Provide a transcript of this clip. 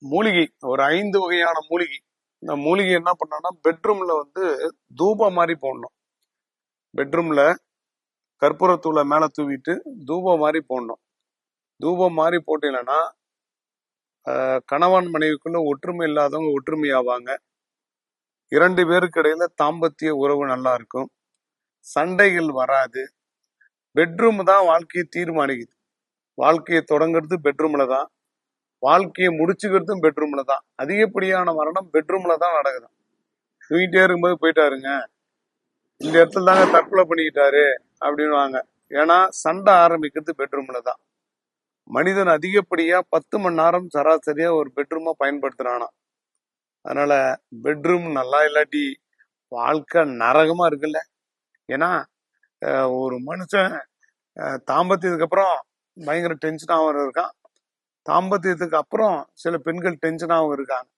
மூலிகை, ஒரு 5 வகையான மூலிகை. இந்த மூலிகை என்ன பண்ணோம்னா பெட்ரூம்ல வந்து தூபம் மாதிரி போடணும். பெட்ரூம்ல கற்பூரத்தூளை மேல தூவிட்டு தூபம் மாதிரி போடணும். தூபம் மாதிரி போட்டீங்கன்னா கணவன் மனைவிக்குள்ள ஒற்றுமை இல்லாதவங்க ஒற்றுமை ஆவாங்க. 2 பேருக்கு இடையில தாம்பத்திய உறவு நல்லா இருக்கும். சண்டைகள் வராது. பெட்ரூம் தான் வாழ்க்கையை தீர்மானிக்குது. வாழ்க்கையை தொடங்குறது பெட்ரூம்ல தான். வாழ்க்கையை முடிச்சுக்கிறதும் பெட்ரூம்ல தான். அதிகப்படியான மரணம் பெட்ரூம்ல தான் நடக்குது. தூங்கிட்டே இருக்கும்போது போயிட்டாருங்க, இந்த இடத்துல தாங்க தற்கொலை பண்ணிக்கிட்டாரு அப்படின்வாங்க. ஏன்னா சண்டை ஆரம்பிக்கிறது பெட்ரூம்ல தான். மனிதன் அதிகப்படியா 10 மணி நேரம் சராசரியா ஒரு பெட்ரூமை பயன்படுத்துறானா. அதனால பெட்ரூம் நல்லா இல்லாட்டி வாழ்க்கை நரகமா இருக்குல்ல. ஏன்னா ஒரு மனுஷன் தாம்பத்தியத்துக்கு அப்புறம் பயங்கர டென்ஷனாகவும் இருக்கான். தாம்பத்தியத்துக்கு அப்புறம் சில பெண்கள் டென்ஷனாகவும் இருக்காங்க.